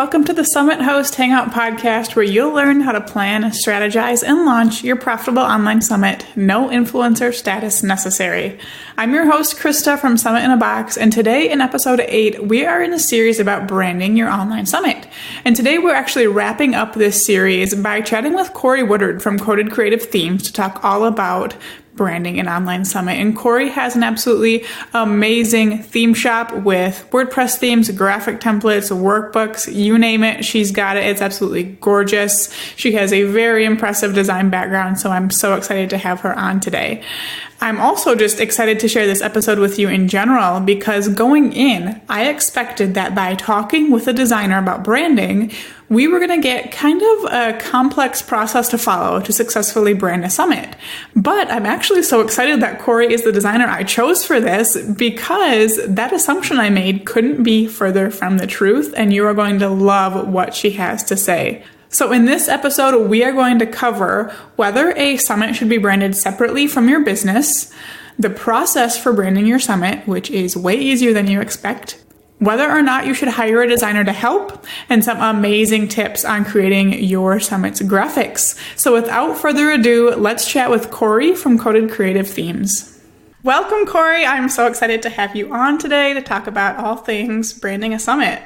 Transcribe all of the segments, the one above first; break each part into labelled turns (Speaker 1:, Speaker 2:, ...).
Speaker 1: welcome to the Summit Host Hangout podcast, where you'll learn how to plan, strategize, and launch your profitable online summit. No influencer status necessary. I'm your host, Krista from Summit in a Box, and today in episode 8, we are in a series about branding your online summit. And today we're actually wrapping up this series by chatting with Kory Woodard from Coded Creative Themes to talk all about branding an online summit. And Kory has an absolutely amazing theme shop with WordPress themes, graphic templates, workbooks, you name it, she's got it. It's absolutely gorgeous. She has a very impressive design background, so I'm so excited to have her on today. I'm also just excited to share this episode with you in general because going in, I expected that by talking with a designer about branding, we were going to get kind of a complex process to follow to successfully brand a summit. But I'm actually so excited that Kory is the designer I chose for this because that assumption I made couldn't be further from the truth, and you are going to love what she has to say. So in this episode, we are going to cover whether a summit should be branded separately from your business, the process for branding your summit, which is way easier than you expect, whether or not you should hire a designer to help, and some amazing tips on creating your summit's graphics. So without further ado, let's chat with Kory from Coded Creative Themes. Welcome, Kory. I'm so excited to have you on today to talk about all things branding a summit.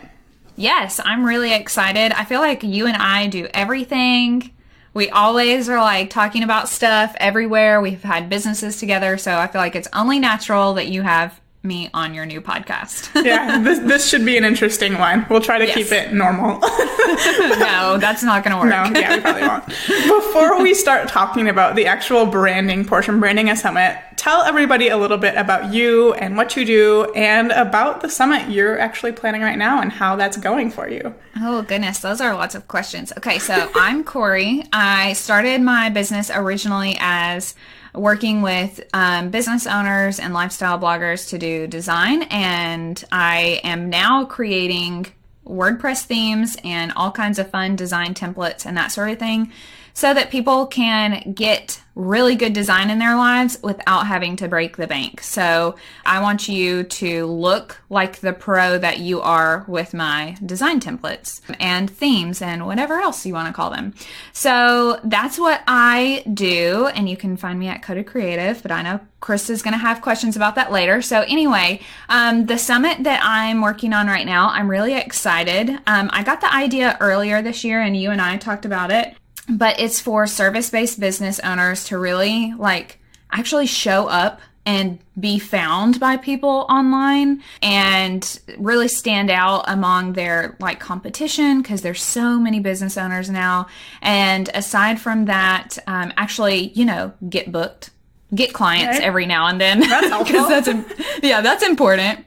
Speaker 2: Yes, I'm really excited. I feel like you and I do everything. We always are like talking about stuff everywhere. We've had businesses together, so I feel like it's only natural that you have me on your new podcast.
Speaker 1: Yeah, this should be an interesting one. We'll try to keep it normal.
Speaker 2: No, that's not going to work.
Speaker 1: No, yeah, we probably won't. Before we start talking about the actual branding portion, branding a summit, tell everybody a little bit about you and what you do and about the summit you're actually planning right now and how that's going for you.
Speaker 2: Oh, goodness. Those are lots of questions. Okay, so I'm Kory. I started my business originally as working with business owners and lifestyle bloggers to do design, and I am now creating WordPress themes and all kinds of fun design templates and that sort of thing so that people can get really good design in their lives without having to break the bank. So I want you to look like the pro that you are with my design templates and themes and whatever else you want to call them. So that's what I do, and you can find me at Coded Creative, but I know Krista's going to have questions about that later. So anyway, the summit that I'm working on right now, I'm really excited. I got the idea earlier this year, and you and I talked about it. But it's for service-based business owners to really actually show up and be found by people online and really stand out among their competition, because there's so many business owners now. And aside from that, actually, get booked, get clients every now and then.
Speaker 1: That's helpful.
Speaker 2: That's important.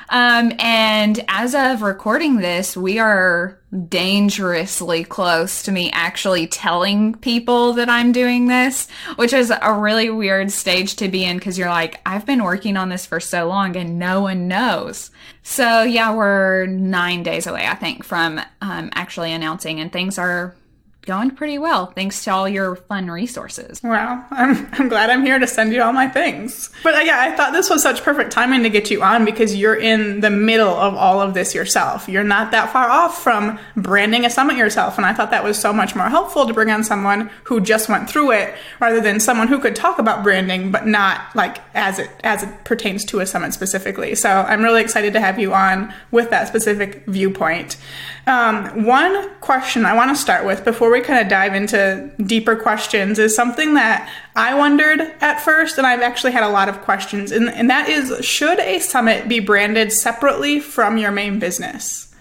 Speaker 2: And as of recording this, we are dangerously close to me actually telling people that I'm doing this, which is a really weird stage to be in because you're like, I've been working on this for so long and no one knows. So yeah, we're 9 days away, I think, from actually announcing, and things are going pretty well, thanks to all your fun resources.
Speaker 1: Wow, I'm glad I'm here to send you all my things. But yeah, I thought this was such perfect timing to get you on because you're in the middle of all of this yourself. You're not that far off from branding a summit yourself, and I thought that was so much more helpful to bring on someone who just went through it rather than someone who could talk about branding but not as it pertains to a summit specifically. So I'm really excited to have you on with that specific viewpoint. One question I want to start with before we kind of dive into deeper questions is something that I wondered at first, and I've actually had a lot of questions, and that is, should a summit be branded separately from your main business?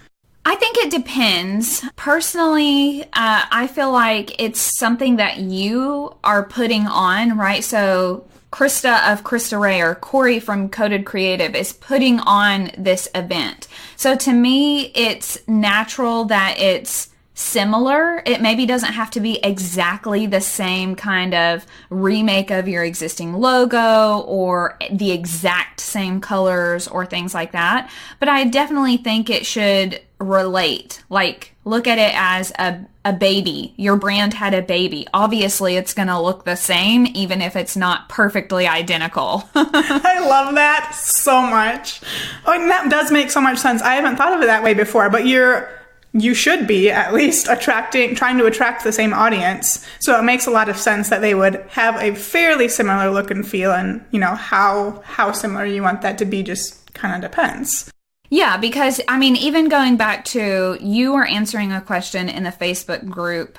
Speaker 2: I think it depends. Personally, I feel like it's something that you are putting on, right? So Krista of Krista Ray or Kory from Coded Creative is putting on this event. So to me, it's natural that it's similar. It maybe doesn't have to be exactly the same kind of remake of your existing logo or the exact same colors or things like that. But I definitely think it should relate. Look at it as a baby. Your brand had a baby. Obviously, it's going to look the same, even if it's not perfectly identical.
Speaker 1: I love that so much. Oh, and that does make so much sense. I haven't thought of it that way before, but you're you should be at least trying to attract the same audience. So it makes a lot of sense that they would have a fairly similar look and feel, and, you know, how similar you want that to be just kind of depends.
Speaker 2: Yeah, because, I mean, even going back to, you were answering a question in the Facebook group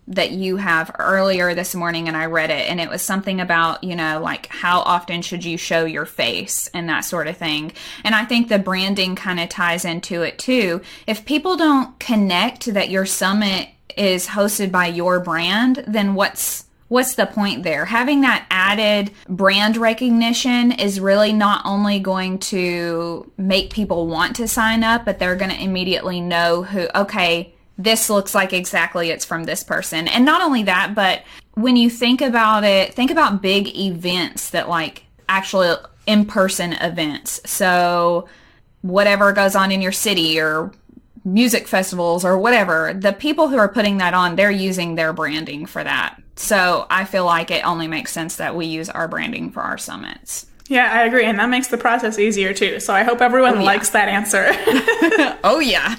Speaker 2: that you have earlier this morning, and I read it, and it was something about, you know, like, how often should you show your face and that sort of thing. And I think the branding kind of ties into it too. If people don't connect that your summit is hosted by your brand, then what's the point there? Having that added brand recognition is really not only going to make people want to sign up, but they're going to immediately know okay, this looks like exactly it's from this person. And not only that, but when you think about it, think about big events that, like, actual in-person events. So whatever goes on in your city, or music festivals, or whatever, the people who are putting that on, they're using their branding for that. So I feel like it only makes sense that we use our branding for our summits.
Speaker 1: Yeah, I agree. And that makes the process easier too. So I hope everyone likes that answer.
Speaker 2: Oh, yeah.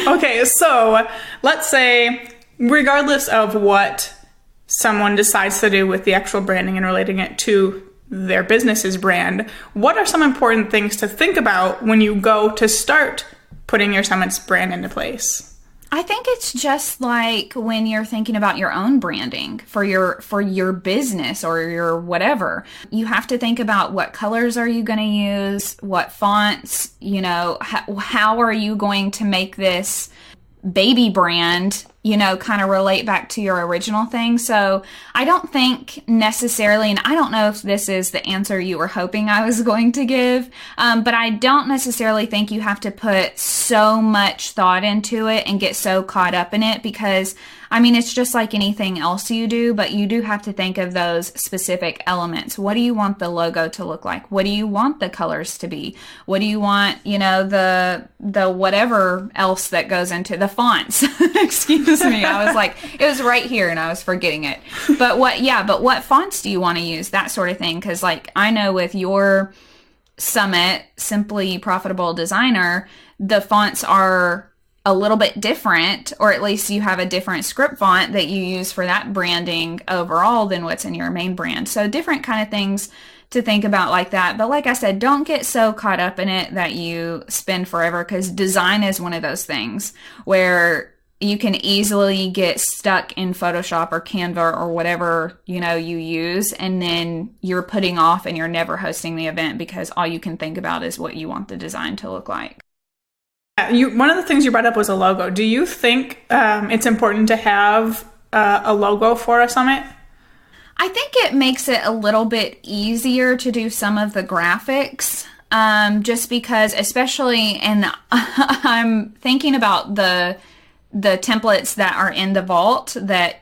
Speaker 1: Okay, so let's say, regardless of what someone decides to do with the actual branding and relating it to their business's brand, what are some important things to think about when you go to start putting your summit's brand into place?
Speaker 2: I think it's just like when you're thinking about your own branding for your business or your whatever. You have to think about what colors are you going to use, what fonts, you know, how are you going to make this baby brand, you know, kind of relate back to your original thing. So I don't think necessarily, and I don't know if this is the answer you were hoping I was going to give, but I don't necessarily think you have to put so much thought into it and get so caught up in it, because I mean, it's just like anything else you do, but you do have to think of those specific elements. What do you want the logo to look like? What do you want the colors to be? What do you want, you know, the whatever else that goes into the fonts? Excuse me. I was like, it was right here and I was forgetting it. But what fonts do you want to use? That sort of thing. Because, like, I know with your summit, Simply Profitable Designer, the fonts are a little bit different, or at least you have a different script font that you use for that branding overall than what's in your main brand. So different kind of things to think about like that. But like I said, don't get so caught up in it that you spend forever, because design is one of those things where you can easily get stuck in Photoshop or Canva or whatever, you know, you use, and then you're putting off and you're never hosting the event because all you can think about is what you want the design to look like.
Speaker 1: One of the things you brought up was a logo. Do you think it's important to have a logo for a summit?
Speaker 2: I think it makes it a little bit easier to do some of the graphics, just because, especially, and I'm thinking about the templates that are in the vault that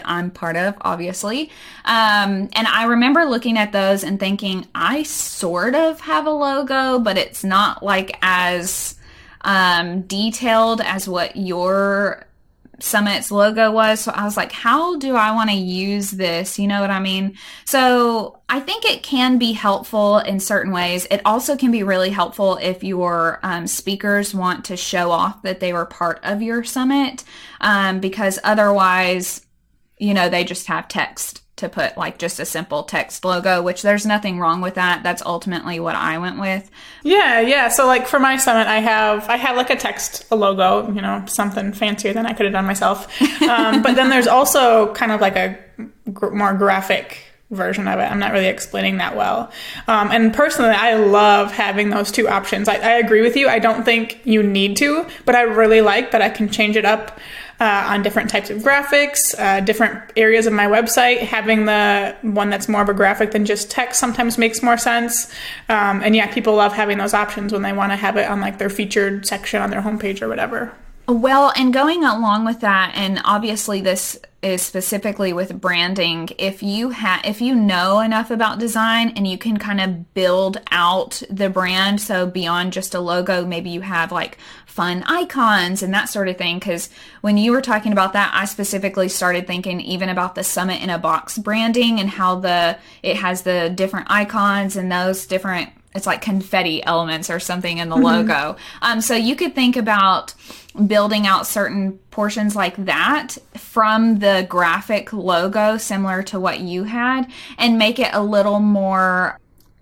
Speaker 2: I'm part of, obviously. And I remember looking at those and thinking, I sort of have a logo, but it's not like as detailed as what your summit's logo was. So I was like, how do I want to use this? You know what I mean? So I think it can be helpful in certain ways. It also can be really helpful if your speakers want to show off that they were part of your summit, because otherwise, you know, they just have text to put, like just a simple text logo, which there's nothing wrong with that. That's ultimately what I went with.
Speaker 1: Yeah. So like for my summit, I had like a logo, you know, something fancier than I could have done myself. But then there's also kind of like a more graphic version of it. I'm not really explaining that well. And personally, I love having those two options. I agree with you. I don't think you need to, but I really like that I can change it up on different types of graphics, different areas of my website. Having the one that's more of a graphic than just text sometimes makes more sense. And yeah, people love having those options when they want to have it on like their featured section on their homepage or whatever.
Speaker 2: Well, and going along with that, and obviously this is specifically with branding, if you know enough about design and you can kind of build out the brand, so beyond just a logo, maybe you have like fun icons and that sort of thing. Because when you were talking about that, I specifically started thinking even about the Summit in a Box branding and how it has the different icons and those different it's like confetti elements or something in the logo. So you could think about building out certain portions like that from the graphic logo, similar to what you had, and make it a little more,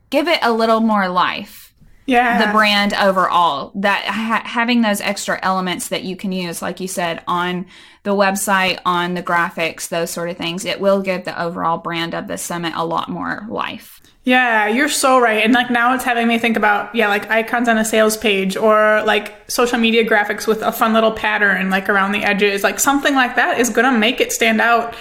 Speaker 2: give it a little more life.
Speaker 1: Yeah.
Speaker 2: The brand overall, that having those extra elements that you can use, like you said, on the website, on the graphics, those sort of things, it will give the overall brand of the summit a lot more life.
Speaker 1: Yeah, you're so right. And like now it's having me think about, like icons on a sales page, or like social media graphics with a fun little pattern like around the edges. Like something like that is going to make it stand out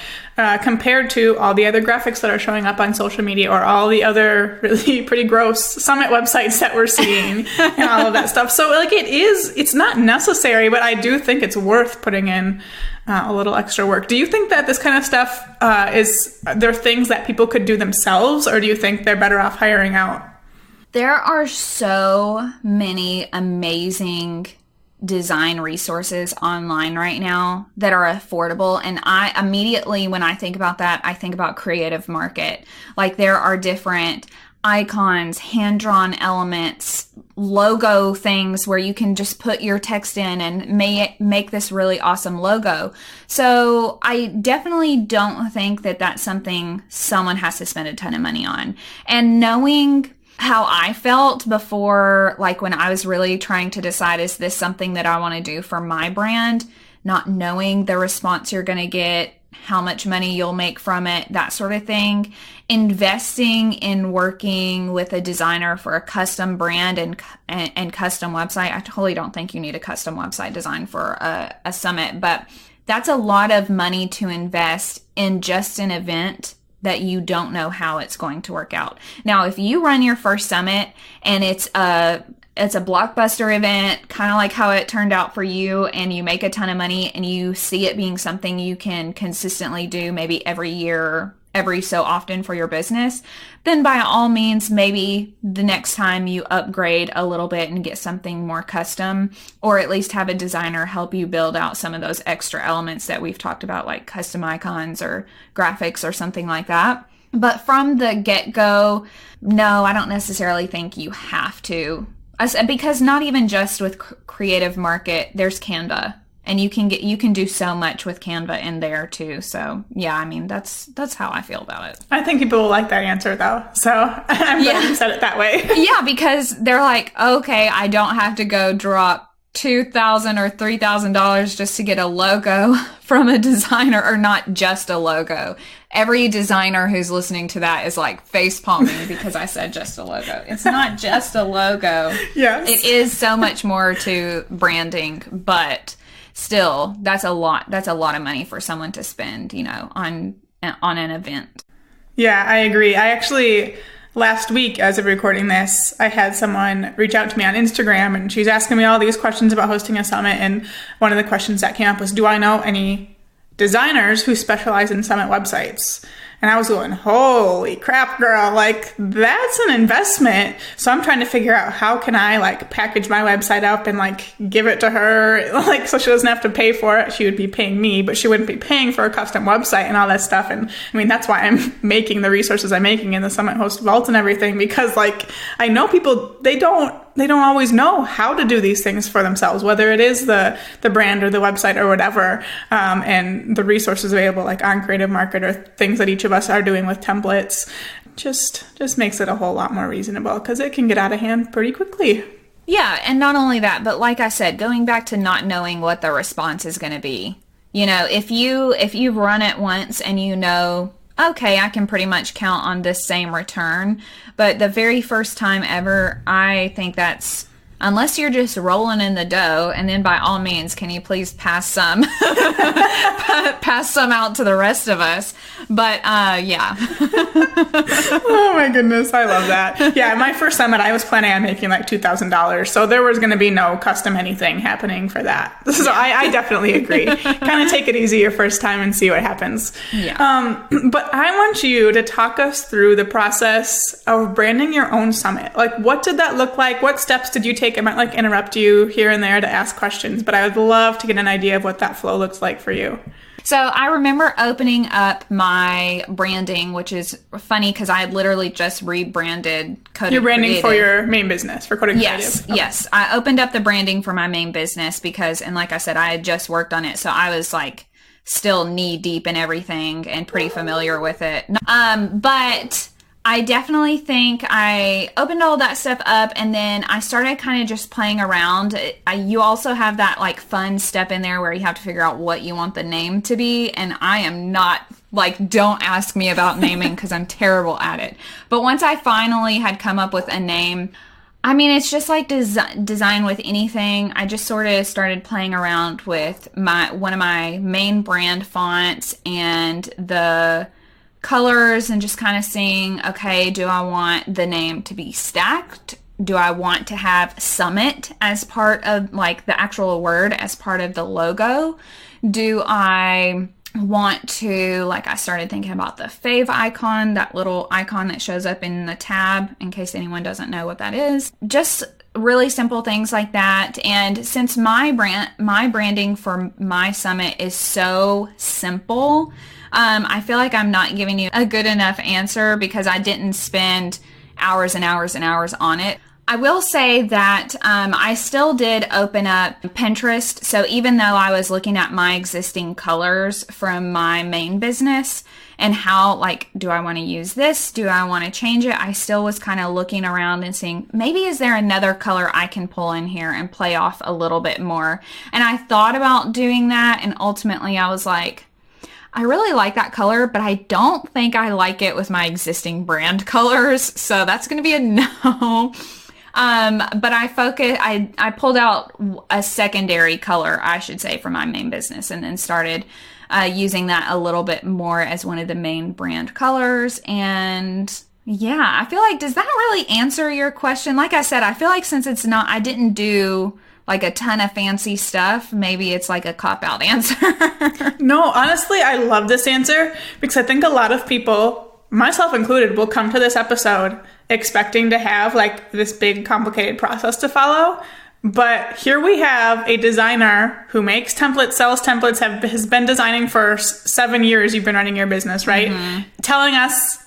Speaker 1: compared to all the other graphics that are showing up on social media, or all the other really pretty gross summit websites that we're seeing and all of that stuff. So like it's not necessary, but I do think it's worth putting in a little extra work. Do you think that this kind of stuff there things that people could do themselves, or do you think they're better off hiring out?
Speaker 2: There are so many amazing design resources online right now that are affordable. And I immediately, when I think about that, I think about Creative Market. Like there are different icons, hand-drawn elements, logo things where you can just put your text in and make this really awesome logo. So I definitely don't think that that's something someone has to spend a ton of money on. And knowing how I felt before, like when I was really trying to decide, is this something that I want to do for my brand, not knowing the response you're going to get, how much money you'll make from it, that sort of thing. Investing in working with a designer for a custom brand and custom website. I totally don't think you need a custom website design for a summit, but that's a lot of money to invest in just an event that you don't know how it's going to work out. Now, if you run your first summit and it's a blockbuster event, kind of like how it turned out for you, and you make a ton of money and you see it being something you can consistently do maybe every year, every so often for your business, then by all means, maybe the next time you upgrade a little bit and get something more custom, or at least have a designer help you build out some of those extra elements that we've talked about, like custom icons or graphics or something like that. But from the get-go, no, I don't necessarily think you have to. Because not even just with Creative Market, there's Canva, and you can do so much with Canva in there too. So yeah, I mean that's how I feel about it.
Speaker 1: I think people will like that answer though. So I'm glad you said it that way.
Speaker 2: Yeah, because they're like, okay, I don't have to go drop $2,000 or $3,000 just to get a logo from a designer, or not just a logo. Every designer who's listening to that is like face palming because I said just a logo. It's not just a logo.
Speaker 1: Yes.
Speaker 2: It is so much more to branding, but still, that's a lot. That's a lot of money for someone to spend, on an event.
Speaker 1: Yeah, I agree. I actually, last week, as of recording this, I had someone reach out to me on Instagram, and she's asking me all these questions about hosting a summit. And one of the questions that came up was, do I know any designers who specialize in summit websites? And I was going, holy crap, girl, like that's an investment. So I'm trying to figure out how can I like package my website up and like give it to her, like so she doesn't have to pay for it. She would be paying me, but she wouldn't be paying for a custom website and all that stuff. And I mean, that's why I'm making the resources I'm making in the Summit Host Vault and everything, because like I know people, they don't always know how to do these things for themselves, whether it is the brand or the website or whatever, and the resources available like on Creative Market or things that each of us are doing with templates just makes it a whole lot more reasonable, because it can get out of hand pretty quickly.
Speaker 2: Yeah, and not only that, but like I said, going back to not knowing what the response is going to be. If you run it once and okay, I can pretty much count on this same return. But the very first time ever, I think that's, unless you're just rolling in the dough, and then by all means, can you please pass some out to the rest of us? But yeah.
Speaker 1: Oh my goodness, I love that. Yeah, my first summit, I was planning on making like $2,000, so there was going to be no custom anything happening for that. So yeah. I definitely agree. Kind of take it easy your first time and see what happens.
Speaker 2: Yeah.
Speaker 1: But I want you to talk us through the process of branding your own summit. Like, what did that look like? What steps did you take? I might like interrupt you here and there to ask questions, but I would love to get an idea of what that flow looks like for you.
Speaker 2: So I remember opening up my branding, which is funny because I had literally just rebranded Kory.
Speaker 1: Your branding for your main business, for Kory
Speaker 2: Yes,
Speaker 1: Creative.
Speaker 2: yes. I opened up the branding for my main business because, and like I said, I had just worked on it. So I was like still knee deep in everything and pretty familiar with it. But I definitely think I opened all that stuff up and then I started kind of just playing around. You also have that like fun step in there where you have to figure out what you want the name to be. And I am not like, don't ask me about naming because I'm terrible at it. But once I finally had come up with a name, I mean, it's just like design with anything. I just sort of started playing around with one of my main brand fonts and the colors and just kind of seeing, okay, do I want the name to be stacked? Do I want to have Summit as part of like the actual word as part of the logo? Do I want to, like I started thinking about the fave icon, that little icon that shows up in the tab, in case anyone doesn't know what that is. Just really simple things like that. And since my branding for my summit is so simple, I feel like I'm not giving you a good enough answer because I didn't spend hours and hours and hours on it. I will say that I still did open up Pinterest. So even though I was looking at my existing colors from my main business and how, like, do I want to use this? Do I want to change it? I still was kind of looking around and seeing, maybe is there another color I can pull in here and play off a little bit more? And I thought about doing that. And ultimately I was like, I really like that color, but I don't think I like it with my existing brand colors. So that's going to be a no. But I pulled out a secondary color, I should say, for my main business and then started using that a little bit more as one of the main brand colors. And yeah, I feel like, does that really answer your question? Like I said, I feel like since it's not, I didn't do like a ton of fancy stuff, maybe it's like a cop-out answer.
Speaker 1: No, honestly, I love this answer because I think a lot of people, myself included, will come to this episode expecting to have like this big complicated process to follow. But here we have a designer who makes templates, sells templates, has been designing for 7 years. You've been running your business, right? Mm-hmm. Telling us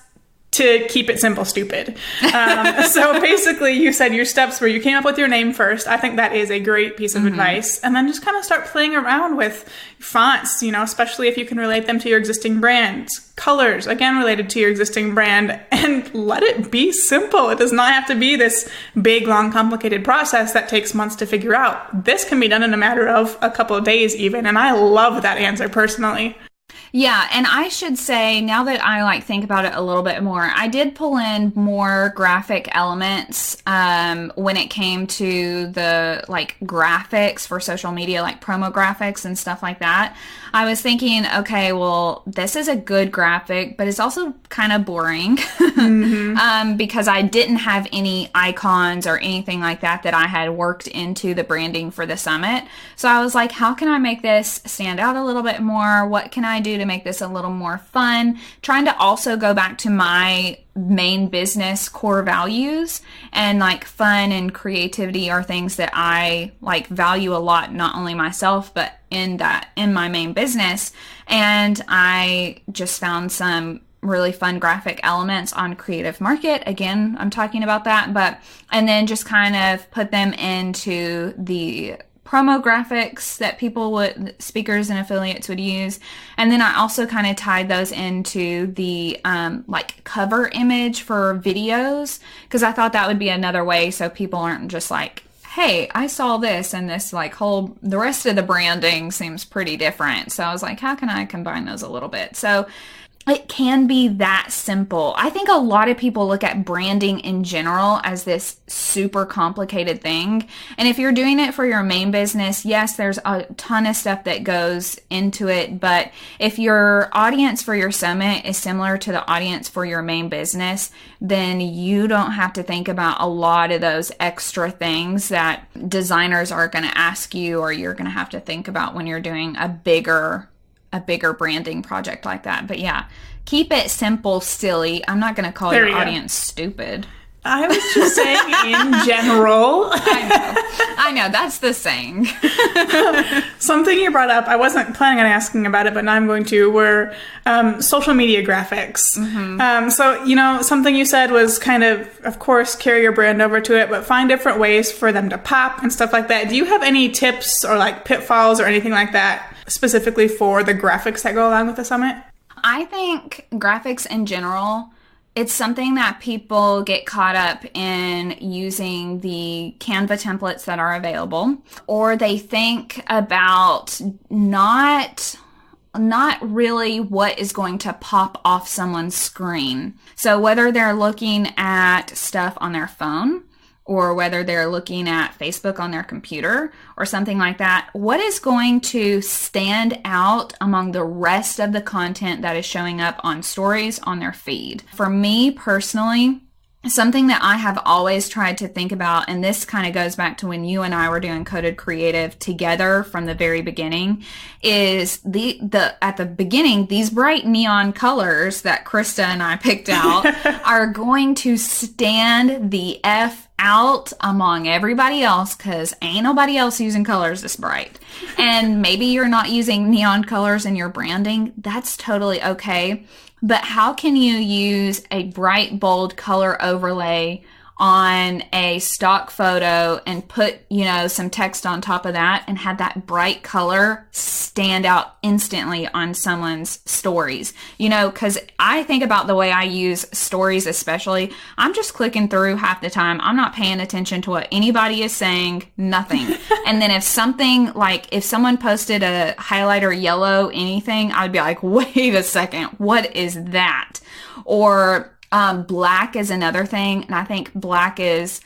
Speaker 1: to keep it simple, stupid. So basically you said your steps where you came up with your name first. I think that is a great piece of advice. And then just kind of start playing around with fonts, you know, especially if you can relate them to your existing brands. Colors, again, related to your existing brand, and let it be simple. It does not have to be this big, long, complicated process that takes months to figure out. This can be done in a matter of a couple of days even. And I love that answer personally.
Speaker 2: Yeah, and I should say, now that I like think about it a little bit more, I did pull in more graphic elements when it came to the like graphics for social media, like promo graphics and stuff like that. I was thinking, okay, well, this is a good graphic, but it's also kind of boring because I didn't have any icons or anything like that I had worked into the branding for the summit. So I was like, how can I make this stand out a little bit more? What can I do to make this a little more fun? Trying to also go back to my main business core values, and like fun and creativity are things that I like value a lot, not only myself, but in my main business. And I just found some really fun graphic elements on Creative Market. Again, I'm talking about that, and then just kind of put them into the promo graphics that speakers and affiliates would use. And then I also kind of tied those into the like cover image for videos, because I thought that would be another way so people aren't just like, hey, I saw this and this like the rest of the branding seems pretty different. So I was like, how can I combine those a little bit? So it can be that simple. I think a lot of people look at branding in general as this super complicated thing. And if you're doing it for your main business, yes, there's a ton of stuff that goes into it. But if your audience for your summit is similar to the audience for your main business, then you don't have to think about a lot of those extra things that designers are going to ask you, or you're going to have to think about when you're doing a bigger branding project like that. But yeah, keep it simple, silly. I'm not going to call your audience stupid.
Speaker 1: I was just saying in general.
Speaker 2: I know. That's the saying.
Speaker 1: Something you brought up, I wasn't planning on asking about it, but now I'm going to, were social media graphics. So, something you said was kind of course, carry your brand over to it, but find different ways for them to pop and stuff like that. Do you have any tips or like pitfalls or anything like that specifically for the graphics that go along with the summit?
Speaker 2: I think graphics in general, it's something that people get caught up in using the Canva templates that are available, or they think about not really what is going to pop off someone's screen. So whether they're looking at stuff on their phone, or whether they're looking at Facebook on their computer or something like that, what is going to stand out among the rest of the content that is showing up on stories on their feed? For me personally, something that I have always tried to think about, and this kind of goes back to when you and I were doing Coded Creative together from the very beginning, is at the beginning, these bright neon colors that Krista and I picked out are going to stand the F out among everybody else, because ain't nobody else using colors this bright. And maybe you're not using neon colors in your branding. That's totally okay. But how can you use a bright, bold color overlay on a stock photo and put, some text on top of that and have that bright color stand out instantly on someone's stories? Because I think about the way I use stories especially. I'm just clicking through half the time. I'm not paying attention to what anybody is saying, nothing. And then if someone posted a highlighter yellow anything, I'd be like, wait a second, what is that? Or black is another thing, and I think black is,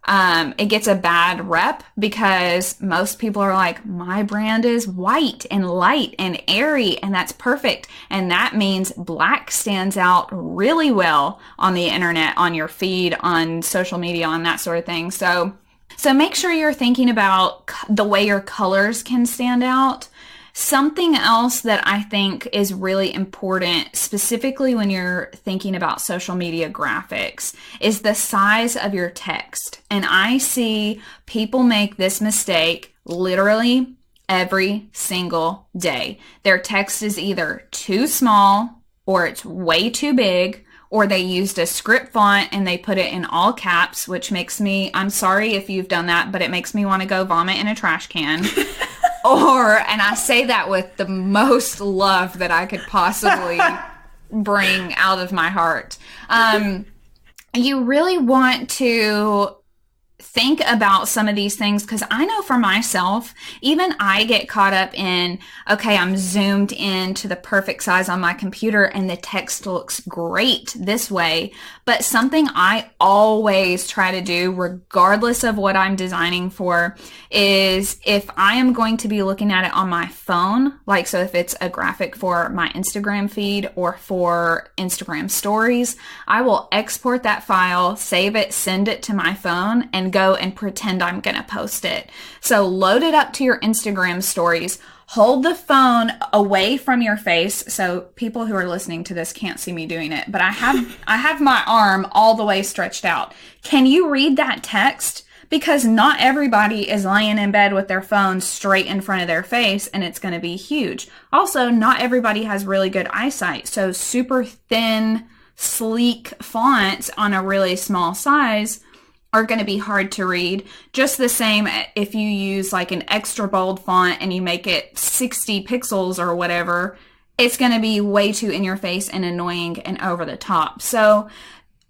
Speaker 2: it gets a bad rep because most people are like, my brand is white and light and airy, and that's perfect. And that means black stands out really well on the internet, on your feed, on social media, on that sort of thing. So make sure you're thinking about the way your colors can stand out. Something else that I think is really important, specifically when you're thinking about social media graphics, is the size of your text. And I see people make this mistake literally every single day. Their text is either too small, or it's way too big, or they used a script font and they put it in all caps, which makes me, I'm sorry if you've done that, but it makes me want to go vomit in a trash can. And I say that with the most love that I could possibly bring out of my heart. You really want to think about some of these things, because I know for myself, even I get caught up in, okay, I'm zoomed in to the perfect size on my computer and the text looks great this way. But something I always try to do, regardless of what I'm designing for, is if I am going to be looking at it on my phone, so if it's a graphic for my Instagram feed or for Instagram stories, I will export that file, save it, send it to my phone, and go and pretend I'm going to post it. So load it up to your Instagram stories. Hold the phone away from your face. So people who are listening to this can't see me doing it, but I have my arm all the way stretched out. Can you read that text? Because not everybody is laying in bed with their phone straight in front of their face, and it's going to be huge. Also, not everybody has really good eyesight. So super thin, sleek fonts on a really small size are going to be hard to read. Just the same if you use an extra bold font and you make it 60 pixels or whatever, it's going to be way too in your face and annoying and over the top. So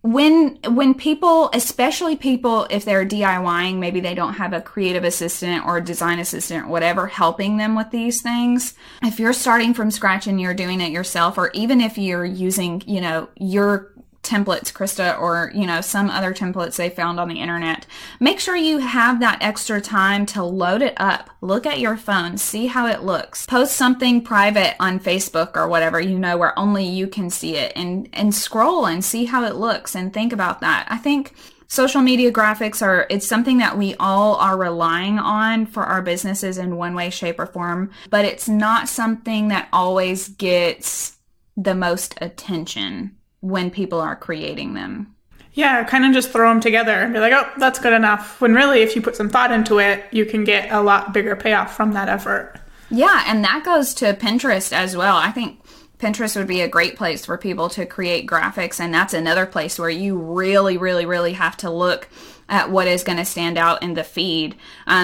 Speaker 2: when people, especially people, if they're DIYing, maybe they don't have a creative assistant or a design assistant or whatever helping them with these things. If you're starting from scratch and you're doing it yourself, or even if you're using, your templates, Krista, or, some other templates they found on the internet, make sure you have that extra time to load it up. Look at your phone, see how it looks. Post something private on Facebook or whatever, where only you can see it, and scroll and see how it looks and think about that. I think social media graphics it's something that we all are relying on for our businesses in one way, shape, or form, but it's not something that always gets the most attention when people are creating them.
Speaker 1: Yeah, kind of just throw them together and be like, oh, that's good enough. When really, if you put some thought into it, you can get a lot bigger payoff from that effort.
Speaker 2: Yeah, and that goes to Pinterest as well. I think Pinterest would be a great place for people to create graphics, and that's another place where you really, really, really have to look at what is going to stand out in the feed.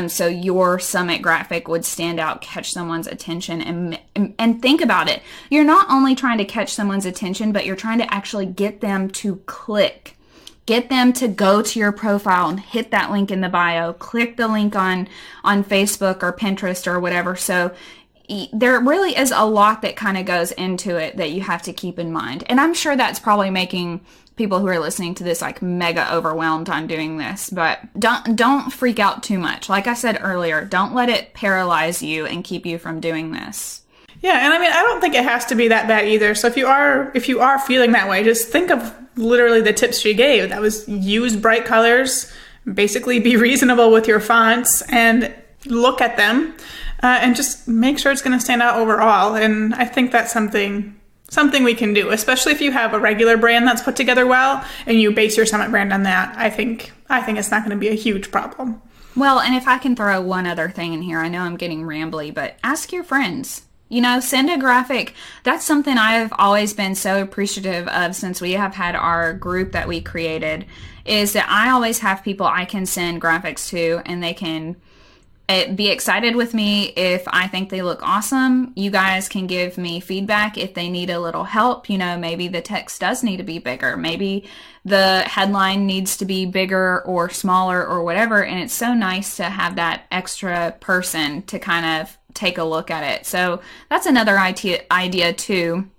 Speaker 2: So your summit graphic would stand out, catch someone's attention, and think about it. You're not only trying to catch someone's attention, but you're trying to actually get them to click. Get them to go to your profile and hit that link in the bio, click the link on Facebook or Pinterest or whatever. So there really is a lot that kind of goes into it that you have to keep in mind. And I'm sure that's probably making people who are listening to this like mega overwhelmed on doing this, but don't freak out too much. Like I said earlier, don't let it paralyze you and keep you from doing this.
Speaker 1: Yeah, and I mean, I don't think it has to be that bad either. So if you are feeling that way, just think of literally the tips she gave. That was use bright colors, basically be reasonable with your fonts, and look at them, and just make sure it's going to stand out overall. And I think that's something we can do, especially if you have a regular brand that's put together well and you base your summit brand on that. I think it's not going to be a huge problem.
Speaker 2: Well, and if I can throw one other thing in here, I know I'm getting rambly, but ask your friends. You know, send a graphic. That's something I've always been so appreciative of since we have had our group that we created, is that I always have people I can send graphics to, and they can be excited with me if I think they look awesome. You guys can give me feedback if they need a little help. You know, maybe the text does need to be bigger. Maybe the headline needs to be bigger or smaller or whatever. And it's so nice to have that extra person to kind of take a look at it. So that's another idea too.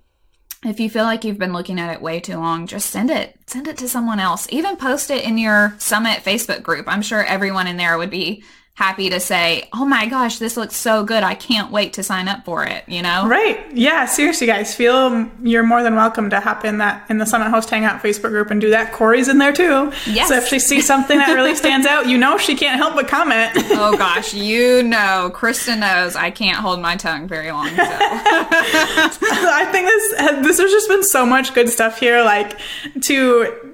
Speaker 2: If you feel like you've been looking at it way too long, just send it to someone else. Even post it in your Summit Facebook group. I'm sure everyone in there would be happy to say, oh my gosh, this looks so good. I can't wait to sign up for it, you know?
Speaker 1: Right. Yeah, seriously, guys, you're more than welcome to hop in the Summit Host Hangout Facebook group and do that. Kory's in there too.
Speaker 2: Yes.
Speaker 1: So if she sees something that really stands out, she can't help but comment.
Speaker 2: Oh gosh, Krista knows I can't hold my tongue very long. So.
Speaker 1: I think this has just been so much good stuff here, like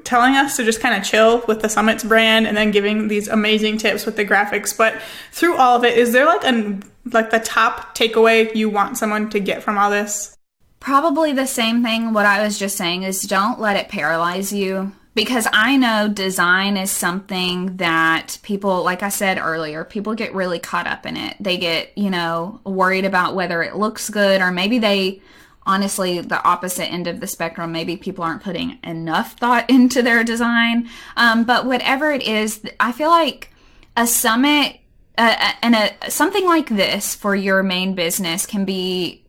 Speaker 1: telling us to just kind of chill with the Summit's brand and then giving these amazing tips with the graphics. But through all of it, is there like the top takeaway you want someone to get from all this?
Speaker 2: Probably the same thing what I was just saying, is don't let it paralyze you. Because I know design is something that people, like I said earlier, people get really caught up in it. They get, worried about whether it looks good, or maybe honestly, the opposite end of the spectrum, maybe people aren't putting enough thought into their design. But whatever it is, I feel like a summit something like this for your main business can be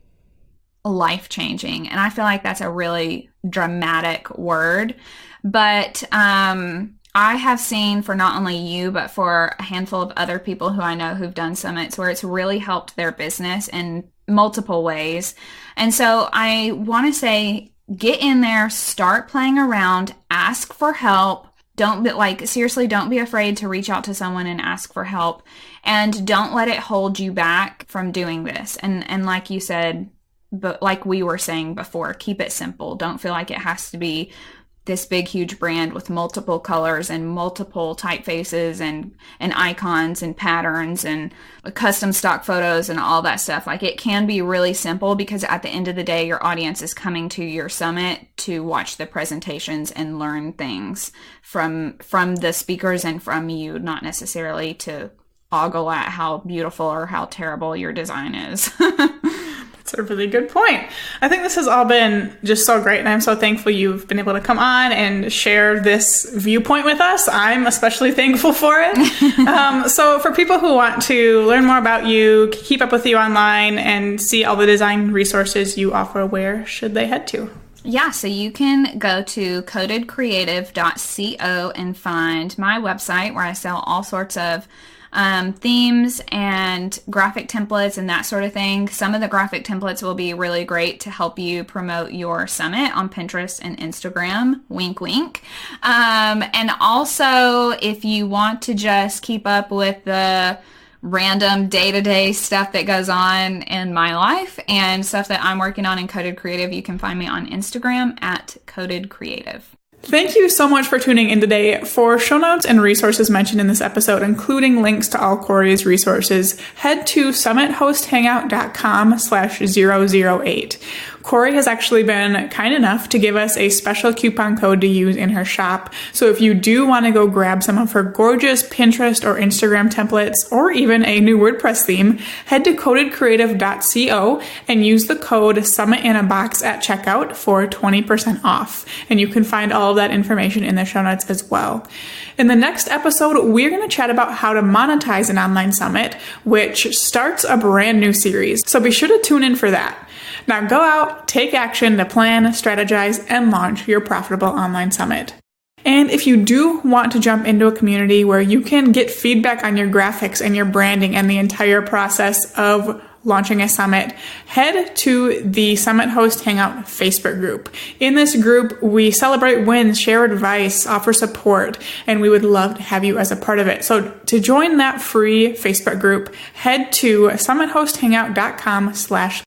Speaker 2: life-changing. And I feel like that's a really dramatic word. But I have seen, for not only you, but for a handful of other people who I know who've done summits, where it's really helped their business in multiple ways. And so I want to say, get in there, start playing around, ask for help. Don't be afraid to reach out to someone and ask for help, and don't let it hold you back from doing this. And like you said, but like we were saying before, keep it simple. Don't feel like it has to be this big, huge brand with multiple colors and multiple typefaces and icons and patterns and custom stock photos and all that stuff. Like, it can be really simple, because at the end of the day, your audience is coming to your summit to watch the presentations and learn things from the speakers and from you, not necessarily to ogle at how beautiful or how terrible your design is.
Speaker 1: That's a really good point. I think this has all been just so great, and I'm so thankful you've been able to come on and share this viewpoint with us. I'm especially thankful for it. So for people who want to learn more about you, keep up with you online, and see all the design resources you offer, where should they head to?
Speaker 2: Yeah, so you can go to codedcreative.co and find my website, where I sell all sorts of themes and graphic templates and that sort of thing. Some of the graphic templates will be really great to help you promote your summit on Pinterest and Instagram. Wink, wink. And also, if you want to just keep up with the random day-to-day stuff that goes on in my life and stuff that I'm working on in Coded Creative, you can find me on Instagram at Coded Creative.
Speaker 1: Thank you so much for tuning in today. For show notes and resources mentioned in this episode, including links to all Kory's resources, head to summitHostHangout.com/008. Kory has actually been kind enough to give us a special coupon code to use in her shop. So if you do want to go grab some of her gorgeous Pinterest or Instagram templates, or even a new WordPress theme, head to codedcreative.co and use the code SummitInABox at checkout for 20% off. And you can find all of that information in the show notes as well. In the next episode, we're going to chat about how to monetize an online summit, which starts a brand new series. So be sure to tune in for that. Now go out, take action to plan, strategize, and launch your profitable online summit. And if you do want to jump into a community where you can get feedback on your graphics and your branding and the entire process of launching a summit, head to the Summit Host Hangout Facebook group. In this group, we celebrate wins, share advice, offer support, and we would love to have you as a part of it. So to join that free Facebook group, head to summitHostHangout.com/